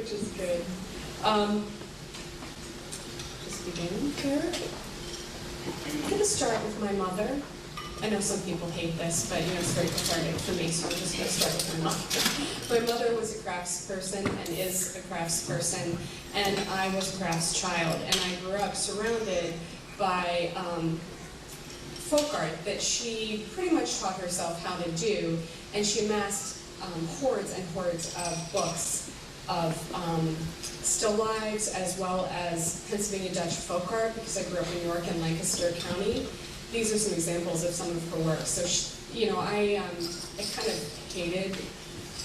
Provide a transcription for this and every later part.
which is good. Just begin here. I'm going to start with my mother. I know some people hate this, but it's very cathartic for me, so I'm just going to start with my mother. My mother was a craftsperson and is a craftsperson, and I was a crafts child, and I grew up surrounded by folk art that she pretty much taught herself how to do, and she amassed hordes and hordes of books of still lifes as well as Pennsylvania Dutch folk art, because I grew up in New York and Lancaster County. These are some examples of some of her work. So, I kind of hated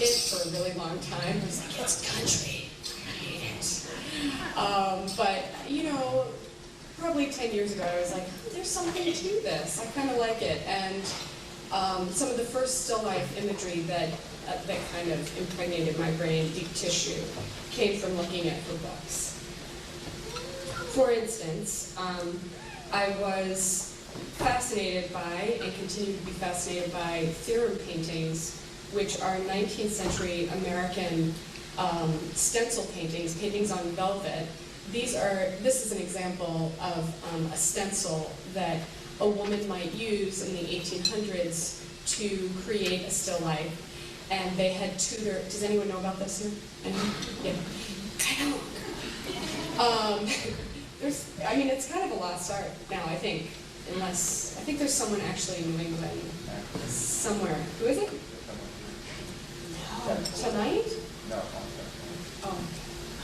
it for a really long time. I was like, it's country, I hate it. But, probably 10 years ago, I was like, oh, there's something to this. I kind of like it. And some of the first still life imagery that kind of impregnated my brain, deep tissue, came from looking at her books. For instance, I was fascinated by, and continue to be fascinated by, theorem paintings, which are 19th century American stencil paintings, paintings on velvet. This is an example of a stencil that a woman might use in the 1800s to create a still life. And they had tutored. Does anyone know about this here? Anyone? Yeah. I don't. It's kind of a lost art now, I think. I think there's someone actually in New England somewhere. Who is it? No. Tonight? No. Oh,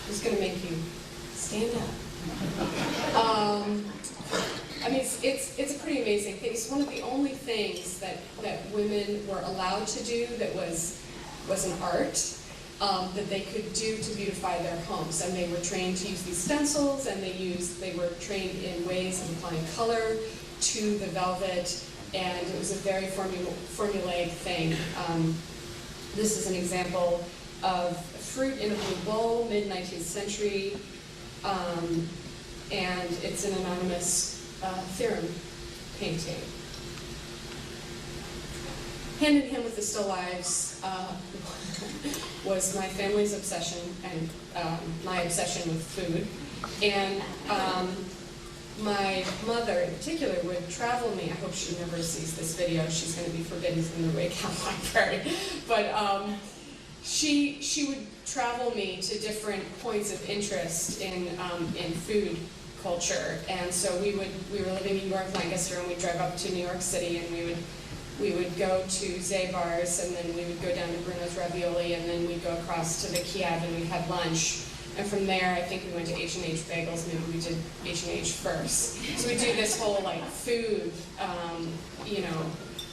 who's going to make you stand up? It's a pretty amazing thing. It's one of the only things that women were allowed to do that was an art that they could do to beautify their homes. And they were trained to use these stencils, and they were trained in ways of applying color to the velvet, and it was a very formulaic thing. This is an example of fruit in a blue bowl, mid-19th century, and it's an anonymous theorem painting. Hand in hand with the still lives was my family's obsession and my obsession with food. And my mother, in particular, would travel me. I hope she never sees this video. She's going to be forbidden from the Waycount Library. But she would travel me to different points of interest in food culture. And so we were living in New York, Lancaster, and we'd drive up to New York City, and we would go to Zabar's, and then we would go down to Bruno's Ravioli, and then we'd go across to the Kiev, and we'd have lunch. And from there, I think we went to H&H Bagels. Maybe we did H&H first. So we do this whole food,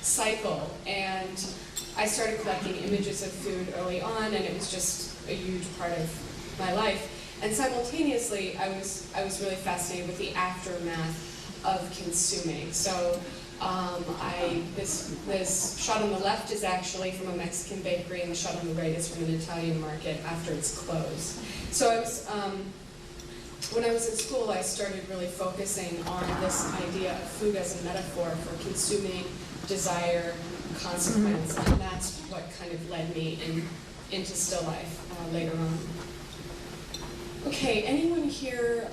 cycle. And I started collecting images of food early on, and it was just a huge part of my life. And simultaneously, I was really fascinated with the aftermath of consuming. So this shot on the left is actually from a Mexican bakery, and the shot on the right is from an Italian market after it's closed. So when I was in school, I started really focusing on this idea of food as a metaphor for consuming, desire, consequence, and that's what kind of led me into still life later on. Okay, anyone here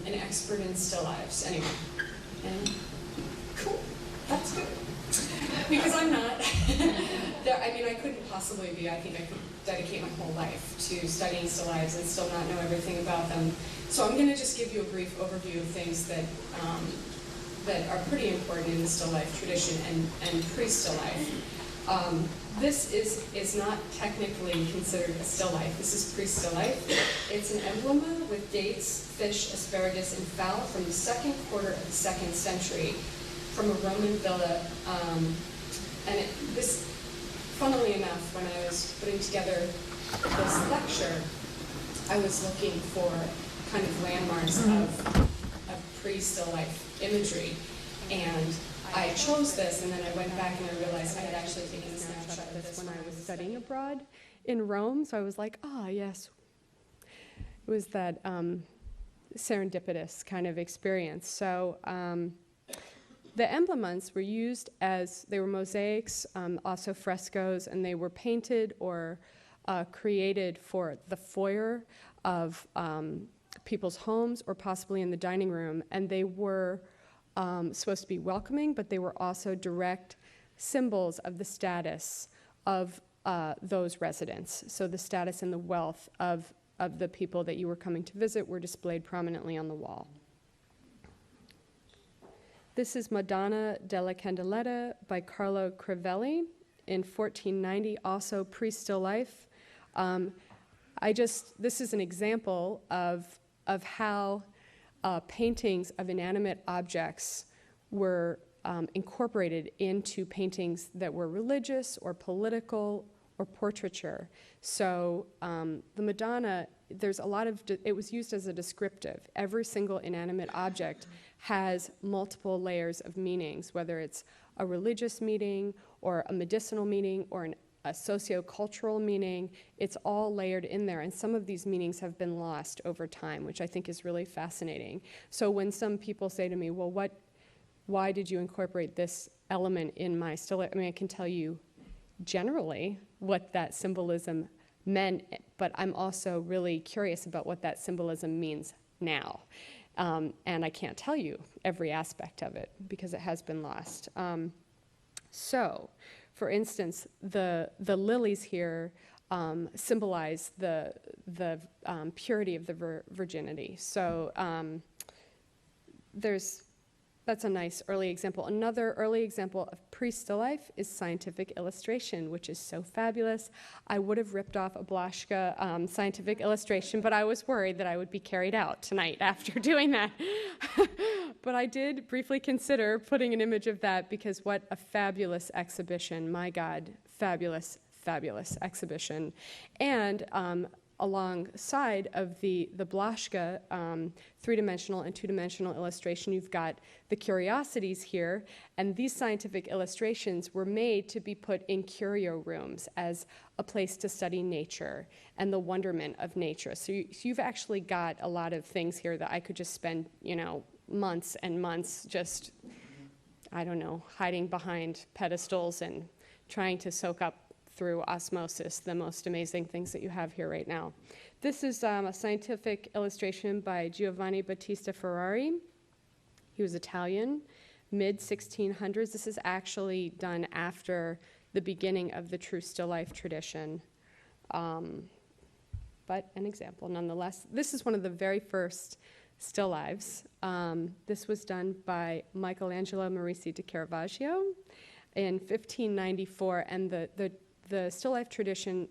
an expert in still lives? Anyone? Cool, that's good. Because I'm not. I couldn't possibly be. I think I could dedicate my whole life to studying still lives and still not know everything about them. So I'm going to just give you a brief overview of things that are pretty important in the still life tradition and pre-still life. This is not technically considered a still life. This is pre-still life. It's an emblem with dates, fish, asparagus, and fowl from the second quarter of the 2nd century from a Roman villa. Funnily enough, when I was putting together this lecture, I was looking for kind of landmarks of pre-still life imagery. And I chose this, and then I went back and I realized I had actually taken a snapshot of this when I was studying abroad in Rome. So I was like, yes. It was that serendipitous kind of experience. So the emblements were used they were mosaics, also frescoes, and they were painted or created for the foyer of people's homes or possibly in the dining room, and they were supposed to be welcoming, but they were also direct symbols of the status of those residents. So the status and the wealth of the people that you were coming to visit were displayed prominently on the wall. This is Madonna della Candeletta by Carlo Crivelli in 1490, also pre-still life. This is an example of how paintings of inanimate objects were incorporated into paintings that were religious or political or portraiture. So the Madonna, there's a lot of, it was used as a descriptive. Every single inanimate object has multiple layers of meanings, whether it's a religious meaning or a medicinal meaning or a socio-cultural meaning. It's all layered in there, and some of these meanings have been lost over time, which I think is really fascinating. So when some people say to me, well, why did you incorporate this element in my still? I mean, I can tell you generally what that symbolism meant, but I'm also really curious about what that symbolism means now. And I can't tell you every aspect of it because it has been lost. So, for instance, the lilies here symbolize the purity of the virginity. So that's a nice early example. Another early example of pre-still life is scientific illustration, which is so fabulous. I would have ripped off a Blaschka scientific illustration, but I was worried that I would be carried out tonight after doing that. But I did briefly consider putting an image of that because what a fabulous exhibition. My God, fabulous, fabulous exhibition. And alongside of the Blaschka three-dimensional and two-dimensional illustration, you've got the curiosities here, and these scientific illustrations were made to be put in curio rooms as a place to study nature and the wonderment of nature. So you've actually got a lot of things here that I could just spend, months and months just, I don't know, hiding behind pedestals and trying to soak up through osmosis the most amazing things that you have here right now. This is a scientific illustration by Giovanni Battista Ferrari. He was Italian, mid-1600s. This is actually done after the beginning of the true still life tradition. But an example nonetheless. This is one of the very first still lives. This was done by Michelangelo Merisi di Caravaggio in 1594, and the still life tradition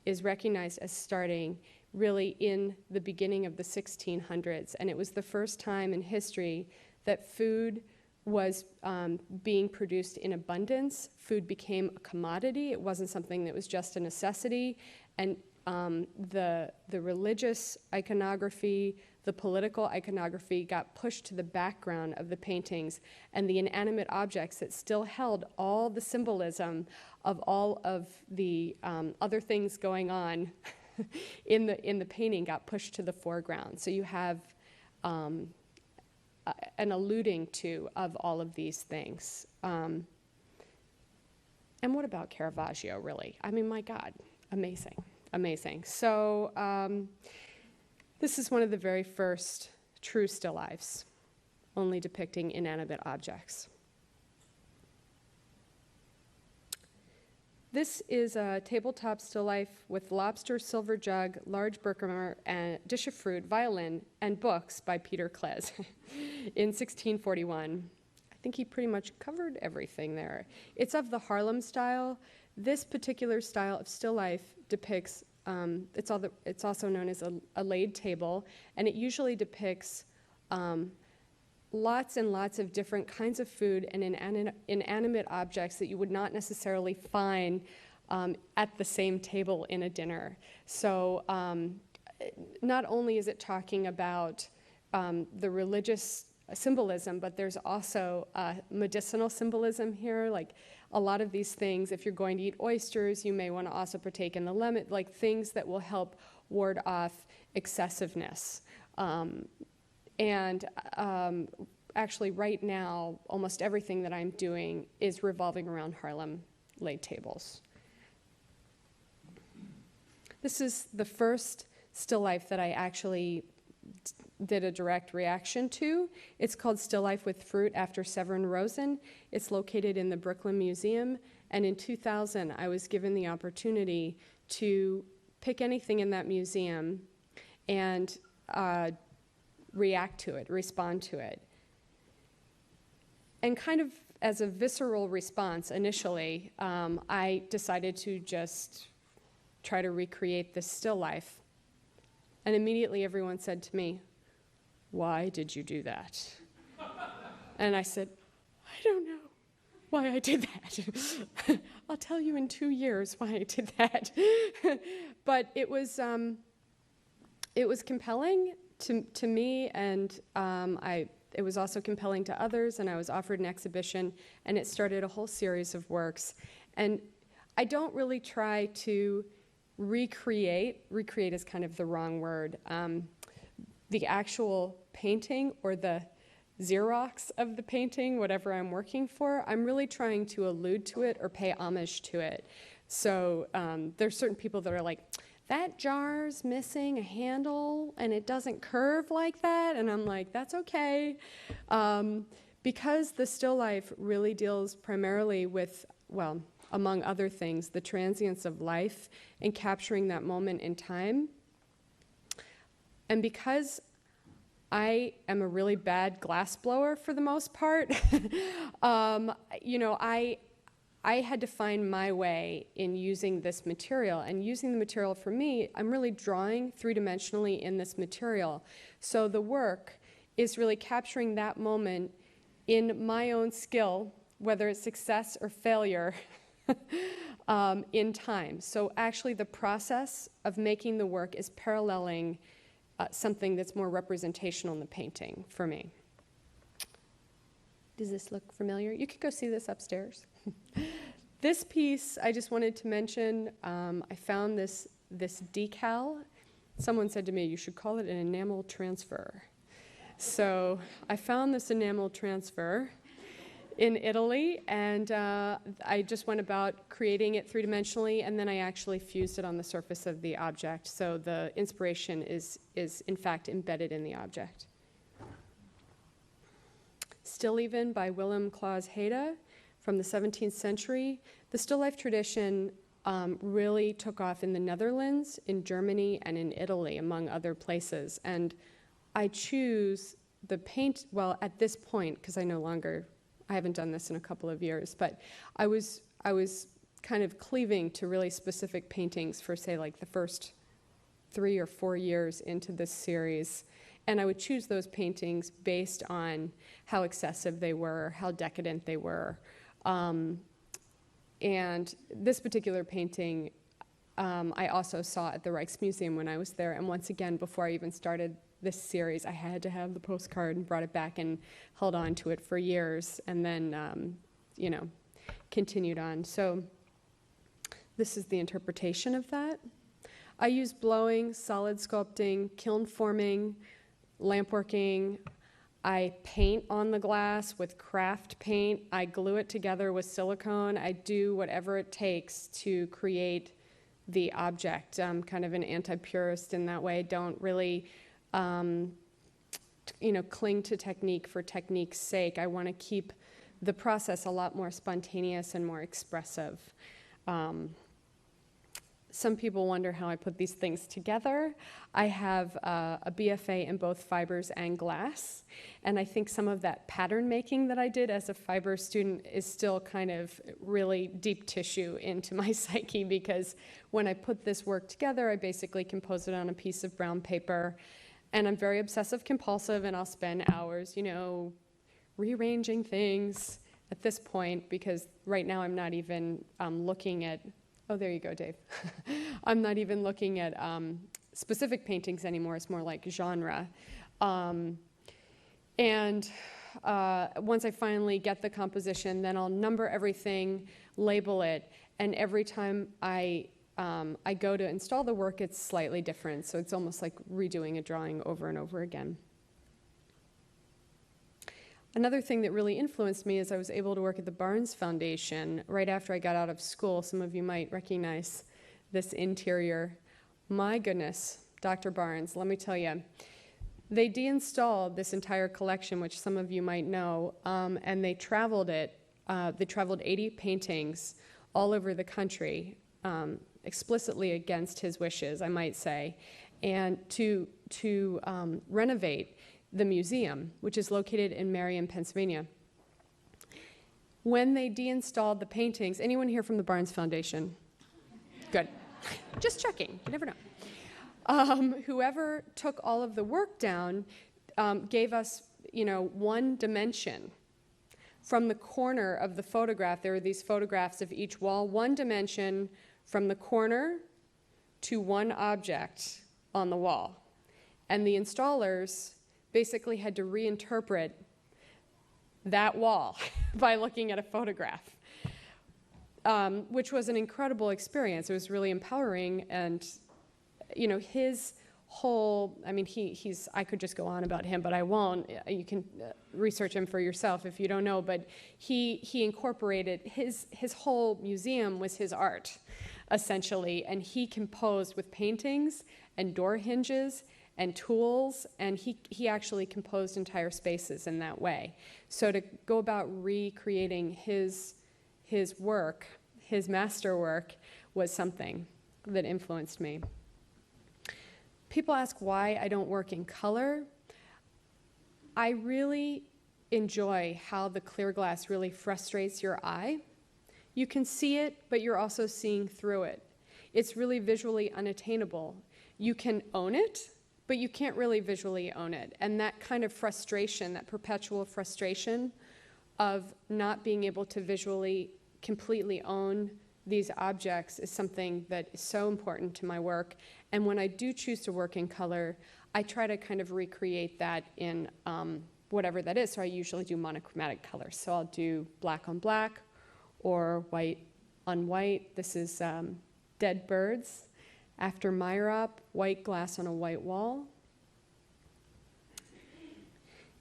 is recognized as starting really in the beginning of the 1600s, and it was the first time in history that food was being produced in abundance. Food became a commodity. It wasn't something that was just a necessity, and the religious iconography, the political iconography got pushed to the background of the paintings, and the inanimate objects that still held all the symbolism of all of the other things going on in the painting got pushed to the foreground. So you have an alluding to of all of these things. And what about Caravaggio, really? I mean, my God, amazing. Amazing. So this is one of the very first true still lifes, only depicting inanimate objects. This is a tabletop still life with lobster, silver jug, large Berkmer, and dish of fruit, violin, and books by Peter Kles in 1641. I think he pretty much covered everything there. It's of the Harlem style. This particular style of still life depicts, it's also known as a laid table, and it usually depicts lots and lots of different kinds of food and inanimate objects that you would not necessarily find at the same table in a dinner. So not only is it talking about the religious symbolism, but there's also medicinal symbolism here. Like a lot of these things, if you're going to eat oysters, you may want to also partake in the lemon, like things that will help ward off excessiveness. Actually, right now, almost everything that I'm doing is revolving around Harlem laid tables. This is the first still life that I actually did a direct reaction to. It's called Still Life with Fruit after Severin Rosen. It's located in the Brooklyn Museum. And in 2000, I was given the opportunity to pick anything in that museum and react to it, respond to it. And kind of as a visceral response initially, I decided to just try to recreate this still life. And immediately everyone said to me, "Why did you do that?" And I said, "I don't know why I did that. I'll tell you in 2 years why I did that." But it was compelling to me, and it was also compelling to others, and I was offered an exhibition, and it started a whole series of works. And I don't really try to recreate is kind of the wrong word, the actual painting or the Xerox of the painting, whatever I'm working for. I'm really trying to allude to it or pay homage to it. So there's certain people that are like, "That jar's missing a handle and it doesn't curve like that," and I'm like, that's okay. Because the still life really deals primarily with, well, among other things, the transience of life and capturing that moment in time. And because I am a really bad glass blower for the most part, I had to find my way in using this material. And using the material for me, I'm really drawing three-dimensionally in this material. So the work is really capturing that moment in my own skill, whether it's success or failure, in time. So actually the process of making the work is paralleling something that's more representational in the painting for me. Does this look familiar? You could go see this upstairs. This piece, I just wanted to mention, I found this decal. Someone said to me, "You should call it an enamel transfer." So I found this enamel transfer in Italy, and I just went about creating it three-dimensionally, and then I actually fused it on the surface of the object. So the inspiration is in fact embedded in the object. Still Even by Willem Claus Heda from the 17th century. The still life tradition really took off in the Netherlands, in Germany, and in Italy, among other places. And I choose the paint, well, at this point, because I haven't done this in a couple of years, but I was kind of cleaving to really specific paintings for, say, like the first 3 or 4 years into this series. And I would choose those paintings based on how excessive they were, how decadent they were. And this particular painting, I also saw at the Rijksmuseum when I was there. And once again, before I even started this series, I had to have the postcard and brought it back and held on to it for years, and then, continued on. So this is the interpretation of that. I use blowing, solid sculpting, kiln forming, lamp working. I paint on the glass with craft paint. I glue it together with silicone. I do whatever it takes to create the object. I'm kind of an anti-purist in that way. Don't really cling to technique for technique's sake. I want to keep the process a lot more spontaneous and more expressive. Some people wonder how I put these things together. I have a BFA in both fibers and glass, and I think some of that pattern making that I did as a fiber student is still kind of really deep tissue into my psyche, because when I put this work together, I basically compose it on a piece of brown paper, and I'm very obsessive compulsive, and I'll spend hours, rearranging things at this point, because right now I'm not even looking at, oh, there you go, Dave. I'm not even looking at specific paintings anymore. It's more like genre. And once I finally get the composition, then I'll number everything, label it, and every time I go to install the work, it's slightly different. So it's almost like redoing a drawing over and over again. Another thing that really influenced me is I was able to work at the Barnes Foundation right after I got out of school. Some of you might recognize this interior. My goodness, Dr. Barnes, let me tell you. They deinstalled this entire collection, which some of you might know, and they traveled it. They traveled 80 paintings all over the country, explicitly against his wishes, I might say, and to renovate the museum, which is located in Marion, Pennsylvania. When they deinstalled the paintings, anyone here from the Barnes Foundation? Good. Just checking. You never know. Whoever took all of the work down gave us, one dimension. From the corner of the photograph, there are these photographs of each wall, one dimension from the corner to one object on the wall. And the installers basically had to reinterpret that wall by looking at a photograph, which was an incredible experience. It was really empowering, and his whole, he's, I could just go on about him, but I won't. You can research him for yourself if you don't know, but he incorporated, his whole museum was his art, essentially, and he composed with paintings and door hinges and tools, and he actually composed entire spaces in that way. So to go about recreating his work, his masterwork, was something that influenced me. People ask why I don't work in color. I really enjoy how the clear glass really frustrates your eye. You can see it, but you're also seeing through it. It's really visually unattainable. You can own it, but you can't really visually own it. And that kind of frustration, that perpetual frustration of not being able to visually completely own these objects is something that is so important to my work. And when I do choose to work in color, I try to kind of recreate that in whatever that is. So I usually do monochromatic colors. So I'll do black on black or white on white. This is Dead Birds. After Myrop, white glass on a white wall.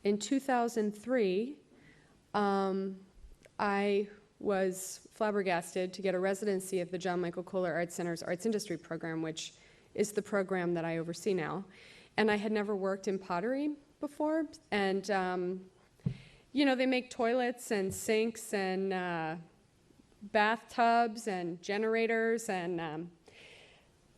In 2003, I was flabbergasted to get a residency at the John Michael Kohler Art Center's Arts Industry Program, which is the program that I oversee now. And I had never worked in pottery before. And, they make toilets and sinks and bathtubs and generators. And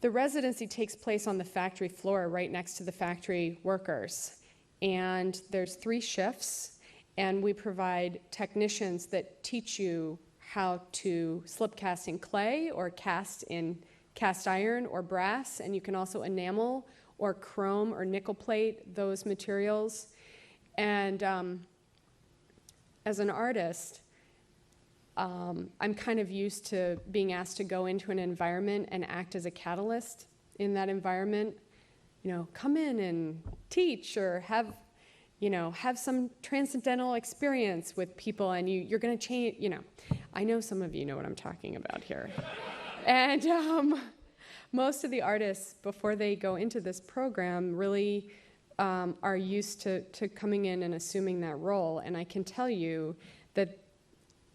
the residency takes place on the factory floor right next to the factory workers. And there's 3 shifts. And we provide technicians that teach you how to slip cast in clay or cast in cast iron or brass. And you can also enamel or chrome or nickel plate those materials. And as an artist, I'm kind of used to being asked to go into an environment and act as a catalyst in that environment. Come in and teach or have some transcendental experience with people, and you're going to change, I know some of you know what I'm talking about here. And most of the artists, before they go into this program, really are used to coming in and assuming that role. And I can tell you that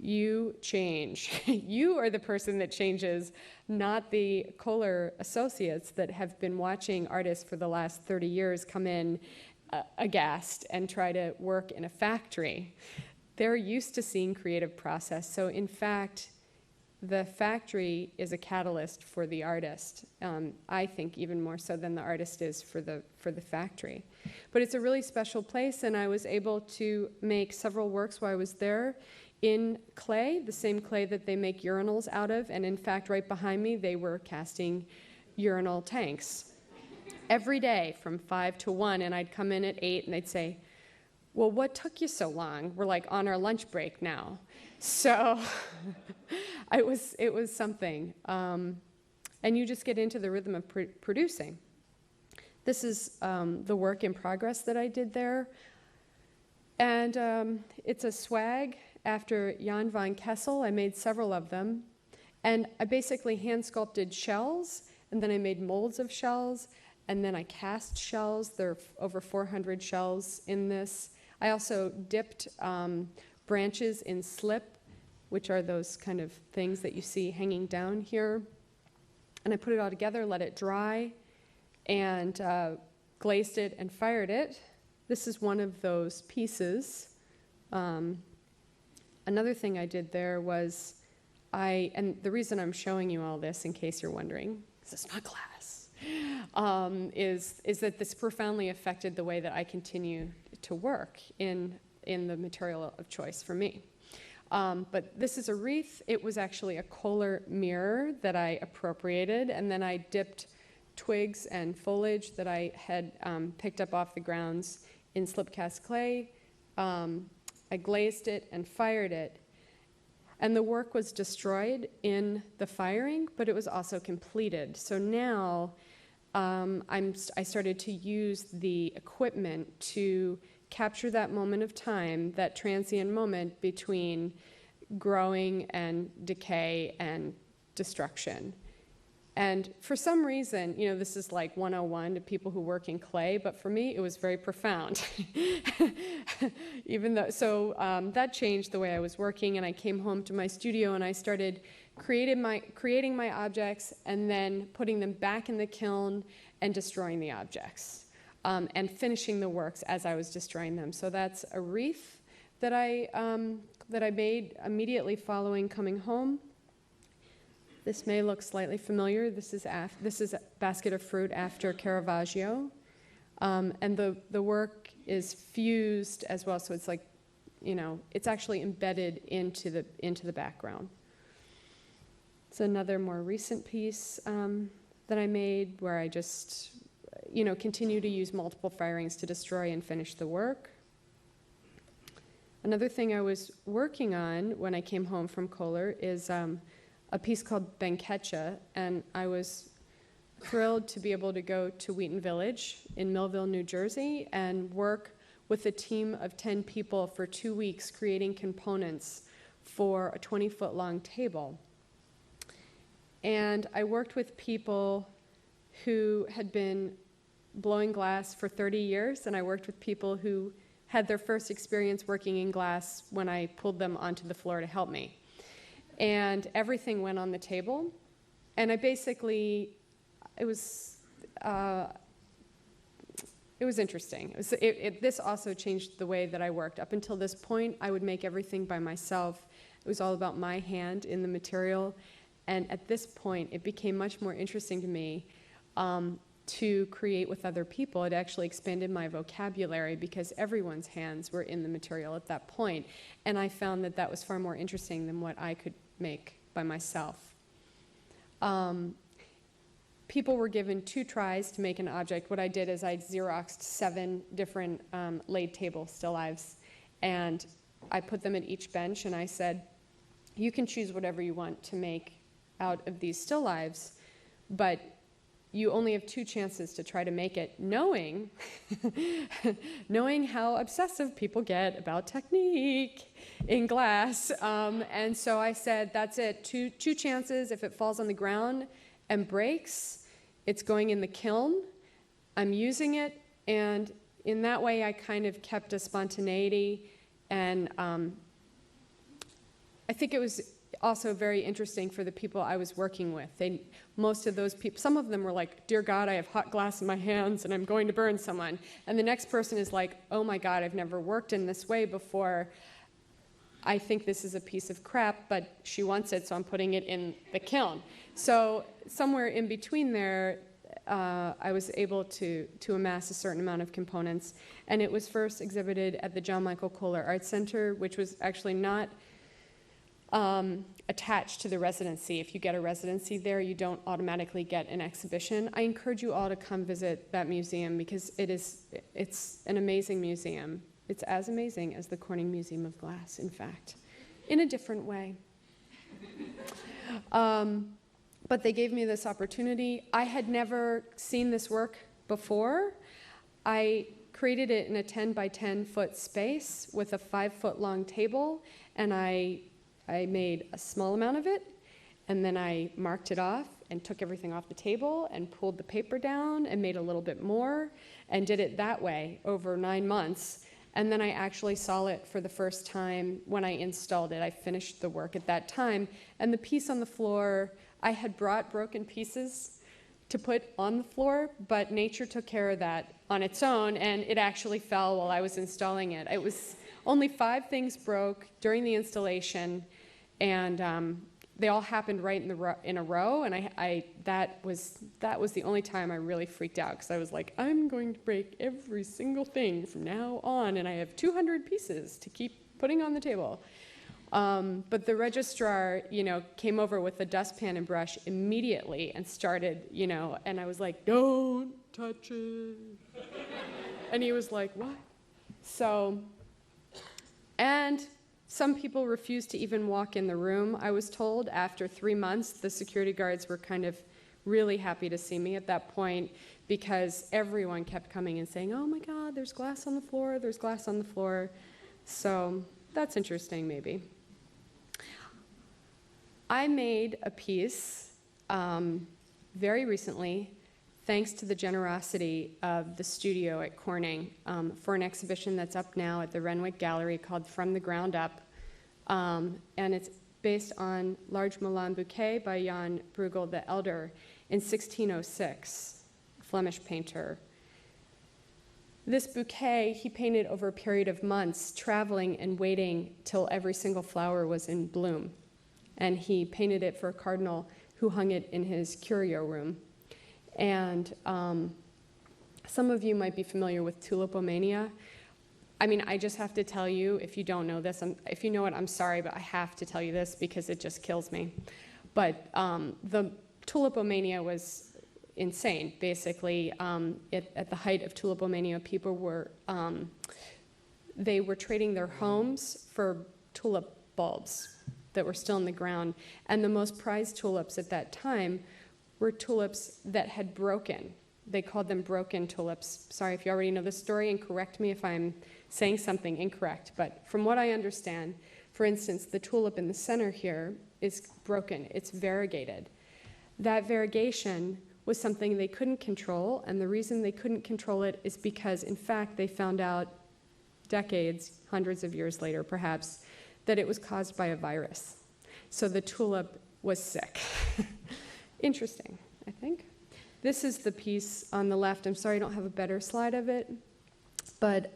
you change. You are the person that changes, not the Kohler associates that have been watching artists for the last 30 years come in aghast and try to work in a factory. They're used to seeing creative process. So in fact, the factory is a catalyst for the artist. I think even more so than the artist is for the factory. But it's a really special place, and I was able to make several works while I was there in clay, the same clay that they make urinals out of. And in fact, right behind me, they were casting urinal tanks every day from 5 to 1, and I'd come in at 8 and they'd say, well, what took you so long? We're like on our lunch break now. So it was something. And you just get into the rhythm of producing. This is the work in progress that I did there. And it's a swag after Jan van Kessel. I made several of them. And I basically hand-sculpted shells, and then I made molds of shells, and then I cast shells. There are over 400 shells in this. I also dipped branches in slip, which are those kind of things that you see hanging down here. And I put it all together, let it dry, and glazed it and fired it. This is one of those pieces. Another thing I did there was and the reason I'm showing you all this, in case you're wondering, because it's not glass, is that this profoundly affected the way that I continue to work in the material of choice for me. But this is a wreath. It was actually a Kohler mirror that I appropriated, and then I dipped twigs and foliage that I had picked up off the grounds in slip-cast clay. I glazed it and fired it. And the work was destroyed in the firing, but it was also completed. So now I started to use the equipment to capture that moment of time, that transient moment between growing and decay and destruction. And for some reason, this is like 101 to people who work in clay, but for me, it was very profound. That changed the way I was working, and I came home to my studio and I started creating my objects and then putting them back in the kiln and destroying the objects, and finishing the works as I was destroying them. So that's a wreath that I made immediately following coming home. This may look slightly familiar. This is a basket of fruit after Caravaggio, and the work is fused as well. So it's like, it's actually embedded into the background. It's another more recent piece that I made where I just, continue to use multiple firings to destroy and finish the work. Another thing I was working on when I came home from Kohler is a piece called Quecha, and I was thrilled to be able to go to Wheaton Village in Millville, New Jersey, and work with a team of 10 people for 2 weeks creating components for a 20-foot long table. And I worked with people who had been blowing glass for 30 years, and I worked with people who had their first experience working in glass when I pulled them onto the floor to help me. And everything went on the table, and it was interesting. This also changed the way that I worked. Up until this point, I would make everything by myself. It was all about my hand in the material, and at this point, it became much more interesting to me to create with other people. It actually expanded my vocabulary because everyone's hands were in the material at that point, and I found that that was far more interesting than what I could make by myself. People were given 2 tries to make an object. What I did is I Xeroxed 7 different laid table still lifes, and I put them at each bench, and I said, you can choose whatever you want to make out of these still lives, but you only have 2 chances to try to make it, knowing how obsessive people get about technique in glass. And so I said, that's it, two chances. If it falls on the ground and breaks, it's going in the kiln. I'm using it, and in that way I kind of kept a spontaneity, and I think it was also very interesting for the people I was working with. Most of those people, some of them were like, dear God, I have hot glass in my hands and I'm going to burn someone. And the next person is like, oh my God, I've never worked in this way before. I think this is a piece of crap, but she wants it, so I'm putting it in the kiln. So somewhere in between there, I was able to amass a certain amount of components. And it was first exhibited at the John Michael Kohler Art Center, which was actually not attached to the Residency. If you get a residency there, you don't automatically get an exhibition. I encourage you all to come visit that museum because it's an amazing museum. It's as amazing as the Corning Museum of Glass, in fact, in a different way. But they gave me this opportunity. I had never seen this work before. I created it in a 10 by 10 foot space with a 5 foot long table, and I made a small amount of it, and then I marked it off and took everything off the table and pulled the paper down and made a little bit more and did it that way over 9 months. And then I actually saw it for the first time when I installed it. I finished the work at that time. And the piece on the floor, I had brought broken pieces to put on the floor, but nature took care of that on its own, and it actually fell while I was installing it. It was only 5 things broke during the installation, and they all happened right in a row, and that was the only time I really freaked out, because I was like, I'm going to break every single thing from now on, and I have 200 pieces to keep putting on the table. But the registrar, came over with a dustpan and brush immediately and started, and I was like, don't touch it. And he was like, what? So, and some people refused to even walk in the room, I was told. After 3 months, the security guards were kind of really happy to see me at that point, because everyone kept coming and saying, oh my God, there's glass on the floor, there's glass on the floor. So that's interesting, maybe. I made a piece very recently, thanks to the generosity of the studio at Corning, for an exhibition that's up now at the Renwick Gallery called From the Ground Up. And it's based on Large Milan Bouquet by Jan Bruegel the Elder in 1606, Flemish painter. This bouquet he painted over a period of months, traveling and waiting till every single flower was in bloom. And he painted it for a cardinal who hung it in his curio room. And some of you might be familiar with tulipomania. I mean, I just have to tell you, if you don't know this, if you know it, I'm sorry, but I have to tell you this because it just kills me. But the tulipomania was insane, basically. At the height of tulipomania, people were, they were trading their homes for tulip bulbs that were still in the ground. And the most prized tulips at that time were tulips that had broken. They called them broken tulips. Sorry if you already know the story, and correct me if I'm saying something incorrect. But from what I understand, for instance, the tulip in the center here is broken. It's variegated. That variegation was something they couldn't control, and the reason they couldn't control it is because, in fact, they found out decades, hundreds of years later perhaps, that it was caused by a virus. So the tulip was sick. Interesting, I think. This is the piece on the left. I'm sorry I don't have a better slide of it, but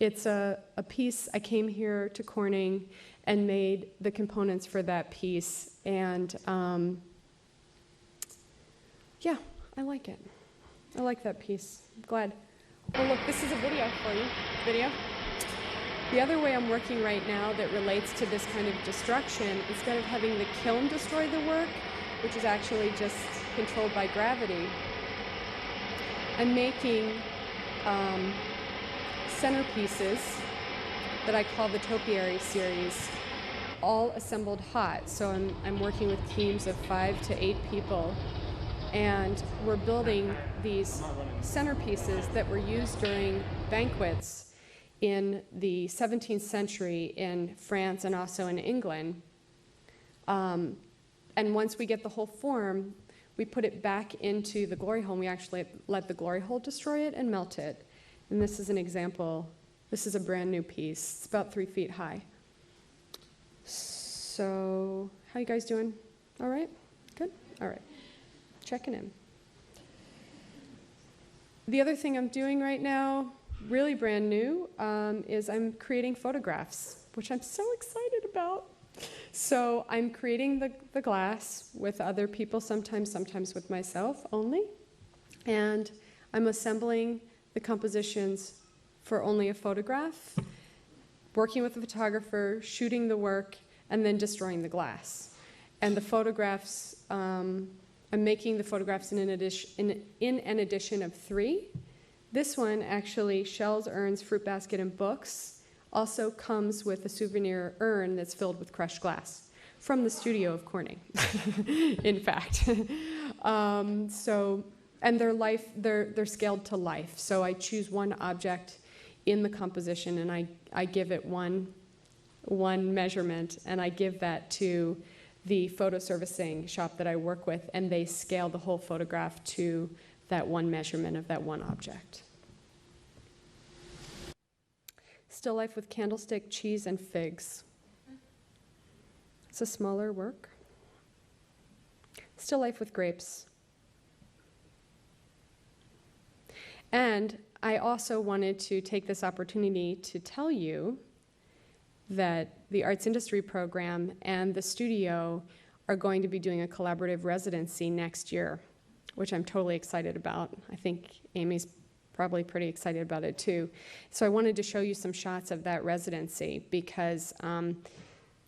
it's a piece. I came here to Corning and made the components for that piece, and yeah, I like it. I like that piece. I'm glad. Oh, look, this is a video for you. Video. The other way I'm working right now that relates to this kind of destruction, instead of having the kiln destroy the work, which is actually just controlled by gravity, I'm making centerpieces that I call the Topiary Series, all assembled hot. So I'm working with teams of 5 to 8 people, and we're building these centerpieces that were used during banquets in the 17th century in France and also in England. And once we get the whole form, we put it back into the glory hole, and we actually let the glory hole destroy it and melt it. And this is an example. This is a brand new piece. It's about 3 feet high. So, how you guys doing? All right? Good? All right. Checking in. The other thing I'm doing right now, really brand new, is I'm creating photographs, which I'm so excited about. So I'm creating the glass with other people, sometimes with myself only. And I'm assembling the compositions for only a photograph, working with the photographer, shooting the work, and then destroying the glass. And the photographs, I'm making the photographs in an edition of 3. This one, actually, shells, urns, fruit basket, and books, also comes with a souvenir urn that's filled with crushed glass from the studio of Corning, in fact. And they're scaled to life. So I choose one object in the composition, and I give it one measurement, and I give that to the photo servicing shop that I work with, and they scale the whole photograph to that one measurement of that one object. Still life with candlestick, cheese, and figs. It's a smaller work. Still life with grapes. And I also wanted to take this opportunity to tell you that the Arts Industry Program and the studio are going to be doing a collaborative residency next year, which I'm totally excited about. I think Amy's probably pretty excited about it too. So I wanted to show you some shots of that residency because,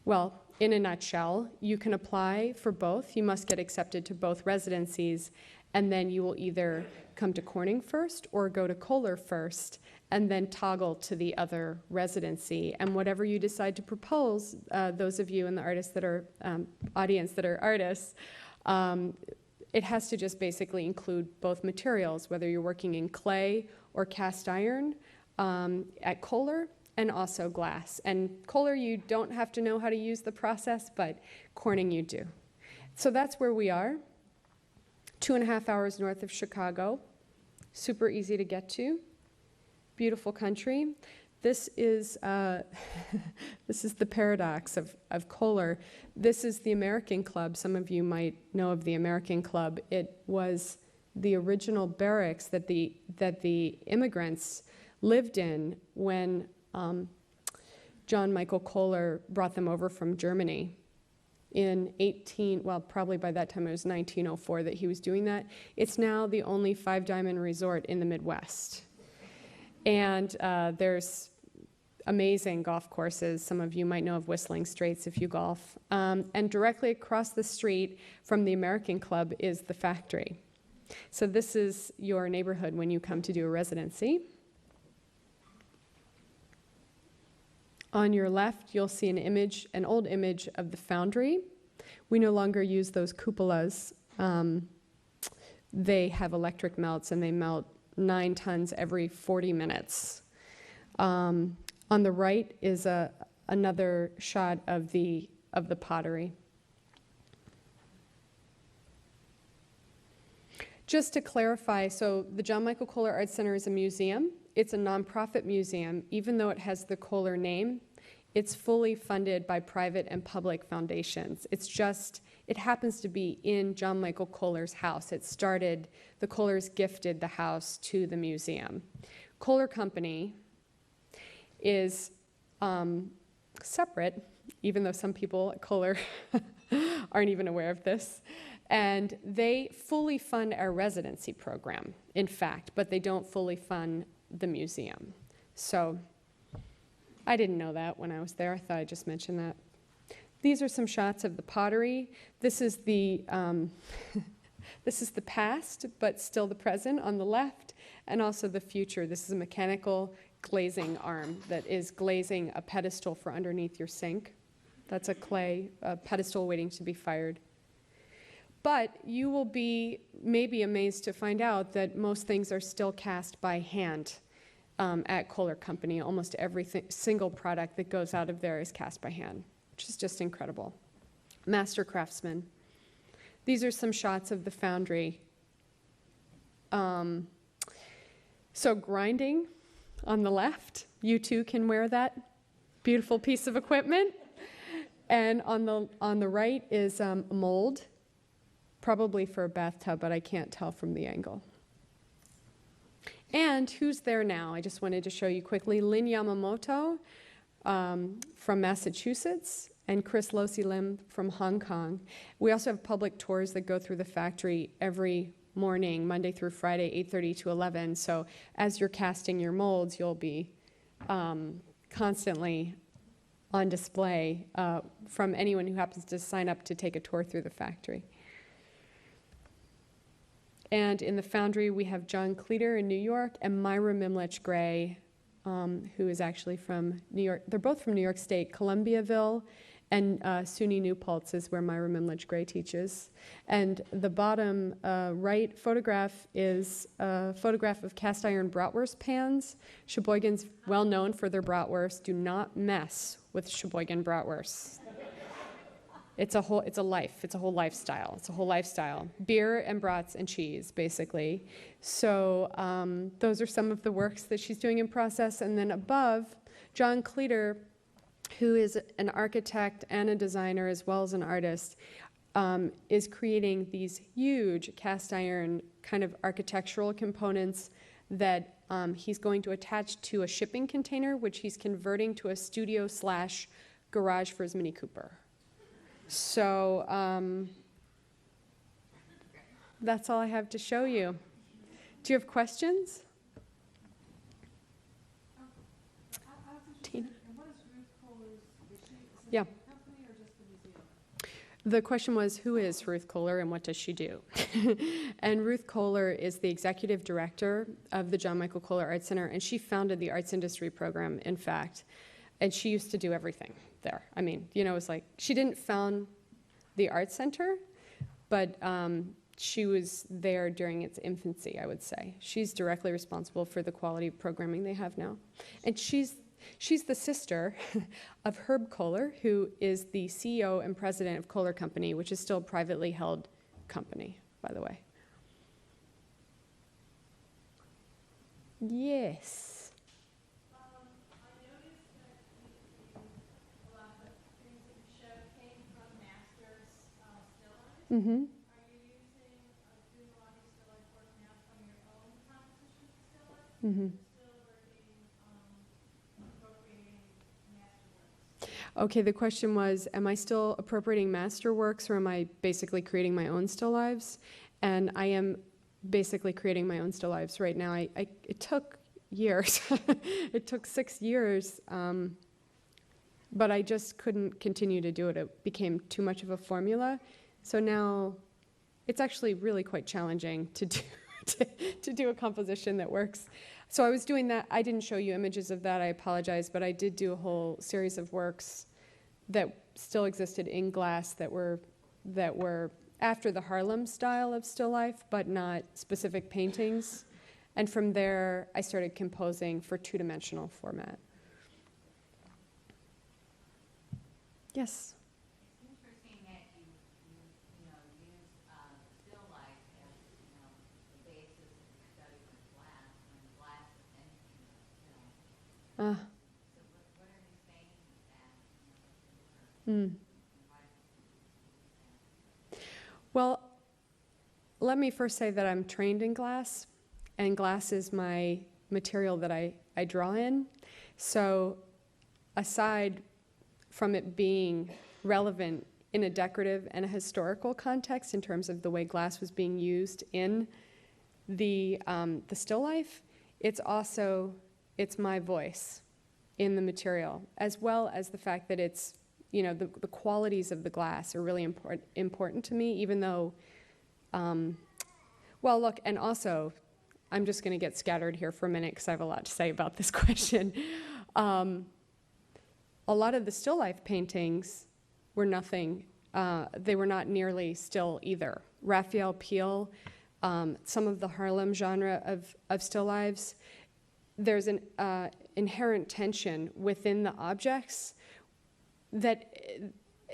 well, in a nutshell, you can apply for both. You must get accepted to both residencies, and then you will either come to Corning first or go to Kohler first, and then toggle to the other residency. And whatever you decide to propose, those of you in the artists that are, audience that are artists, it has to just basically include both materials, whether you're working in clay or cast iron at Kohler, and also glass. And Kohler, you don't have to know how to use the process, but Corning you do. So that's where we are, 2.5 hours north of Chicago, super easy to get to, beautiful country. This is, this is the paradox of Kohler. This is the American Club. Some of you might know of the American Club. It was the original barracks that the immigrants lived in when John Michael Kohler brought them over from Germany in well, probably by that time it was 1904 that he was doing that. It's now the only five-diamond resort in the Midwest. And there's amazing golf courses. Some of you might know of Whistling Straits if you golf. And directly across the street from the American Club is the Factory. So this is your neighborhood when you come to do a residency. On your left, you'll see an old image of the Foundry. We no longer use those cupolas. They have electric melts, and they melt 9 tons every 40 minutes. On the right is another shot of the pottery. Just to clarify, so the John Michael Kohler Art Center is a museum. It's a nonprofit museum. Even though it has the Kohler name, it's fully funded by private and public foundations. It happens to be in John Michael Kohler's house. The Kohlers gifted the house to the museum. Kohler Company is separate, even though some people at Kohler aren't even aware of this. And they fully fund our residency program, in fact, but they don't fully fund the museum. So I didn't know that when I was there. I thought I'd just mention that. These are some shots of the pottery. This is the past, but still the present on the left, and also the future. This is a mechanical glazing arm that is glazing a pedestal for underneath your sink. That's a clay pedestal waiting to be fired. But you will be maybe amazed to find out that most things are still cast by hand at Kohler Company. Almost every single product that goes out of there is cast by hand, which is just incredible. Master craftsmen. These are some shots of the Foundry. So grinding on the left, you too can wear that beautiful piece of equipment. And on the right is a mold, probably for a bathtub, but I can't tell from the angle. And who's there now? I just wanted to show you quickly. Lin Yamamoto from Massachusetts and Chris Losi Lim from Hong Kong. We also have public tours that go through the factory every morning, Monday through Friday, 8:30 to 11. So as you're casting your molds, you'll be constantly on display from anyone who happens to sign up to take a tour through the factory. And in the Foundry, we have John Cleater in New York and Myra Mimlich Gray, who is actually from New York. They're both from New York State, Columbiaville, and SUNY New Paltz is where Myra Mimlich Gray teaches. And the bottom right photograph is a photograph of cast iron bratwurst pans. Sheboygan's well known for their bratwurst. Do not mess with Sheboygan bratwurst. It's a whole lifestyle. It's a whole lifestyle. Beer and brats and cheese, basically. So those are some of the works that she's doing in process. And then above, John Cleater, who is an architect and a designer as well as an artist, is creating these huge cast iron kind of architectural components that he's going to attach to a shipping container, which he's converting to a studio/garage for his Mini Cooper. So that's all I have to show you. Do you have questions? Tina? And what is Ruth Kohler's, is she Yeah. the company or just the museum? The question was, who is Ruth Kohler and what does she do? And Ruth Kohler is the executive director of the John Michael Kohler Art Center, and she founded the arts industry program, in fact. And she used to do everything there. I mean, you know, it's like, she didn't found the art center, but she was there during its infancy, I would say. She's directly responsible for the quality of programming they have now. And she's the sister of Herb Kohler, who is the CEO and president of Kohler Company, which is still a privately held company, by the way. Yes. I noticed that a lot of the things that you showed came from masters still life. Mm-hmm. Are you doing a lot of still life work now from your own composition still life? Mm-hmm. Still working appropriating masterworks? Okay, the question was, am I still appropriating masterworks or am I basically creating my own still lives? And I am basically creating my own still lives right now. It took years. It took 6 years, but I just couldn't continue to do it. It became too much of a formula. So now it's actually really quite challenging to do, to do a composition that works. So I was doing that. I didn't show you images of that. I apologize, but I did do a whole series of works that still existed in glass that were after the Harlem style of still life, but not specific paintings. And from there, I started composing for two-dimensional format. Yes? It's interesting that you use still life as, the basis of your study with glass, when glass is anything but still. So what are you saying with that? Well, let me first say that I'm trained in glass, and glass is my material that I draw in. So aside from it being relevant in a decorative and a historical context in terms of the way glass was being used in the still life, it's my voice in the material, as well as the fact that it's, the qualities of the glass are really important to me, even though, well, look, and also, I'm just going to get scattered here for a minute because I have a lot to say about this question. A lot of the still life paintings were nothing, they were not nearly still either. Raphael Peale, some of the Harlem genre of still lives, there's an inherent tension within the objects that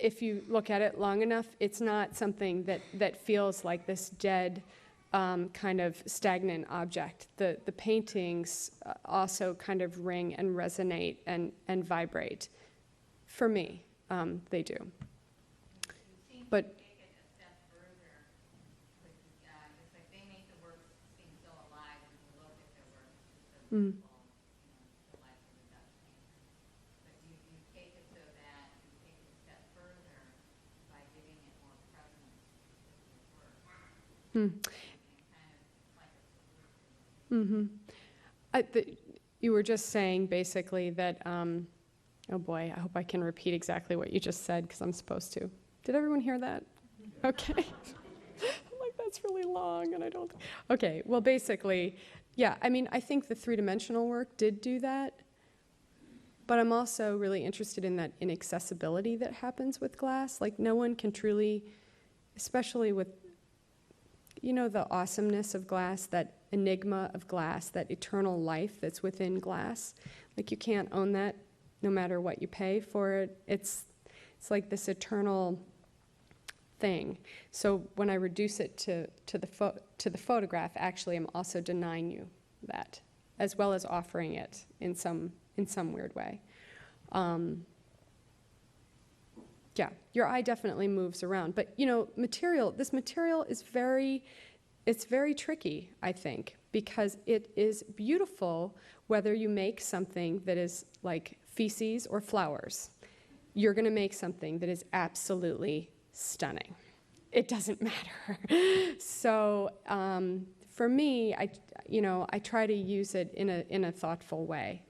if you look at it long enough, it's not something that feels like this dead, kind of stagnant object. The paintings also kind of ring and resonate and vibrate. For me, they do. But Take it a step further, with, it's like they make the works seem so alive when you look at their works. So beautiful, the life of the Dutch painter. But you take it so that you take it a step further by giving it more presence with your work. And kind of like a solution. You were just saying basically that, oh boy, I hope I can repeat exactly what you just said because I'm supposed to. Did everyone hear that? Okay. I'm like, that's really long and I don't. Okay, well basically, yeah, I mean, I think the three-dimensional work did do that, but I'm also really interested in that inaccessibility that happens with glass. Like no one can truly, especially with, the awesomeness of glass, that enigma of glass, that eternal life that's within glass. Like you can't own that no matter what you pay for it. It's like this eternal thing. So when I reduce it to the photograph, actually I'm also denying you that, as well as offering it in some weird way. Yeah, your eye definitely moves around, but this material is very tricky, I think, because it is beautiful whether you make something that is like feces or flowers. You're going to make something that is absolutely stunning. It doesn't matter. So for me, I try to use it in a thoughtful way,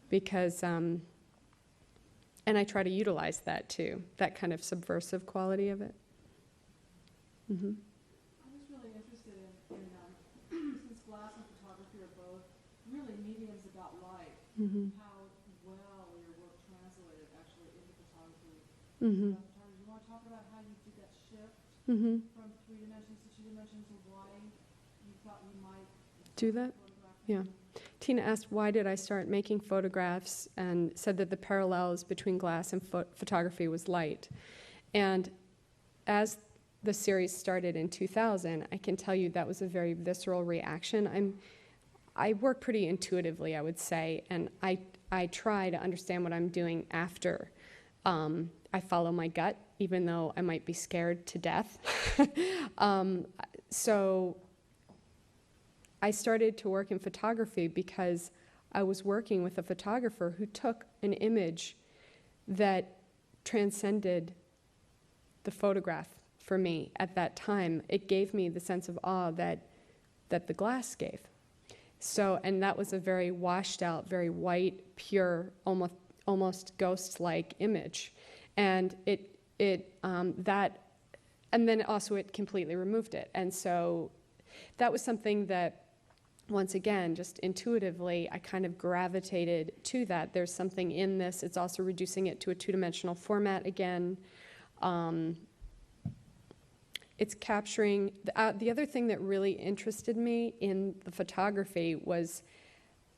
because and I try to utilize that too, that kind of subversive quality of it. Mm-hmm. I was really interested in since glass and photography are both really mediums about light, Mm-hmm. how well your work translated actually into photography. Mm-hmm. Do you want to talk about how you did that shift Mm-hmm. from 3 dimensions to 2 dimensions, or why you thought you might Do that? Yeah. Tina asked, why did I start making photographs, and said that the parallels between glass and photography was light. And as the series started in 2000, I can tell you that was a very visceral reaction. I work pretty intuitively, I would say, and I try to understand what I'm doing after. I follow my gut, even though I might be scared to death. So I started to work in photography because I was working with a photographer who took an image that transcended the photograph for me at that time. It gave me the sense of awe that the glass gave. So, and that was a very washed out, very white, pure, almost ghost-like image. And and then also it completely removed it. And so that was something that, once again, just intuitively, I kind of gravitated to that. There's something in this. It's also reducing it to a two-dimensional format again. It's capturing, the other thing that really interested me in the photography was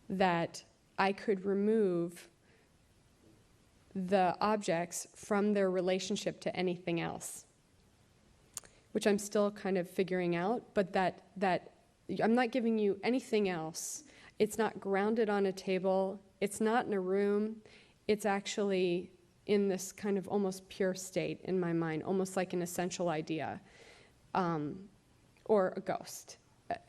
that I could remove the objects from their relationship to anything else, which I'm still kind of figuring out, but that I'm not giving you anything else. It's not grounded on a table. It's not in a room. It's actually in this kind of almost pure state in my mind, almost like an essential idea, or a ghost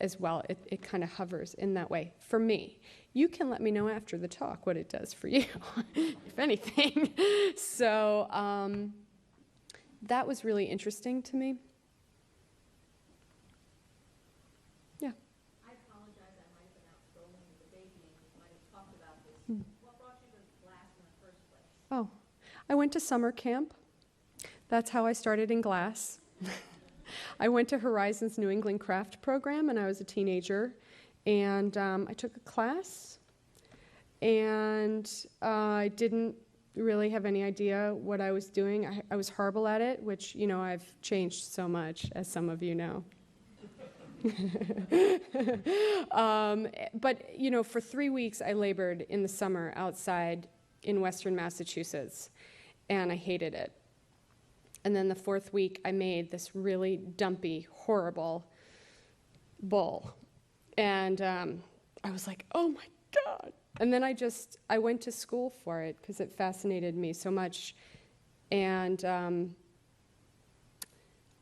as well. It kind of hovers in that way for me. You can let me know after the talk what it does for you, if anything. So that was really interesting to me. Yeah. I apologize, I might have been out strolling with the baby and we might have talked about this. What brought you to glass in the first place? Oh, I went to summer camp. That's how I started in glass. I went to Horizon's New England Craft Program, and I was a teenager. And I took a class, and I didn't really have any idea what I was doing. I was horrible at it, which, I've changed so much, as some of you know. But, for 3 weeks, I labored in the summer outside in Western Massachusetts, and I hated it. And then the 4th week, I made this really dumpy, horrible bowl. And I was like, oh my God. And then I went to school for it because it fascinated me so much. And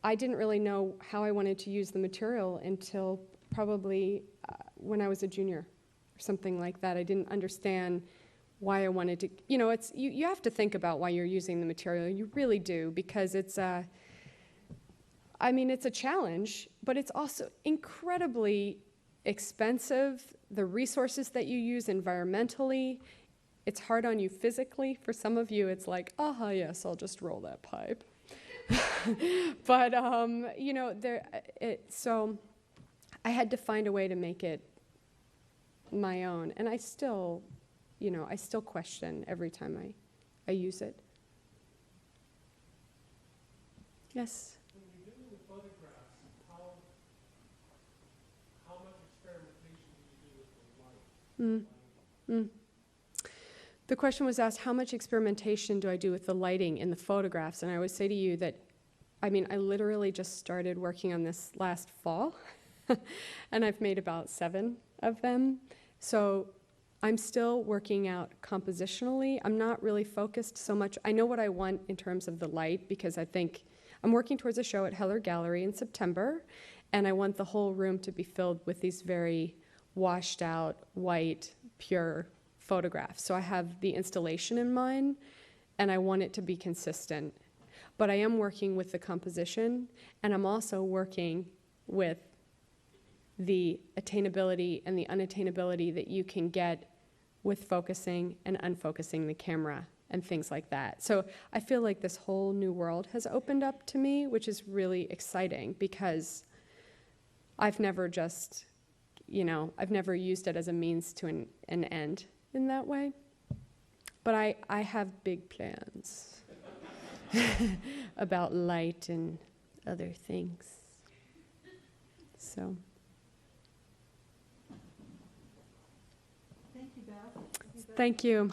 I didn't really know how I wanted to use the material until probably when I was a junior or something like that. I didn't understand why I wanted to, you have to think about why you're using the material. You really do, because it's a challenge, but it's also incredibly expensive. The resources that you use environmentally, it's hard on you physically. For some of you, it's like, yes, I'll just roll that pipe. But, so I had to find a way to make it my own. And I still question every time I use it. Yes? When you're doing the photographs, how much experimentation do you do with the light? The question was asked, how much experimentation do I do with the lighting in the photographs? And I would say to you that, I literally just started working on this last fall, and I've made about 7 of them. So I'm still working out compositionally. I'm not really focused so much. I know what I want in terms of the light, because I think I'm working towards a show at Heller Gallery in September, And I want the whole room to be filled with these very washed out, white, pure photographs. So I have the installation in mind, and I want it to be consistent. But I am working with the composition, and I'm also working with the attainability and the unattainability that you can get with focusing and unfocusing the camera and things like that. So I feel like this whole new world has opened up to me, which is really exciting because I've never just, I've never used it as a means to an end in that way. But I have big plans about light and other things. So. Thank you, Beth. Thank you.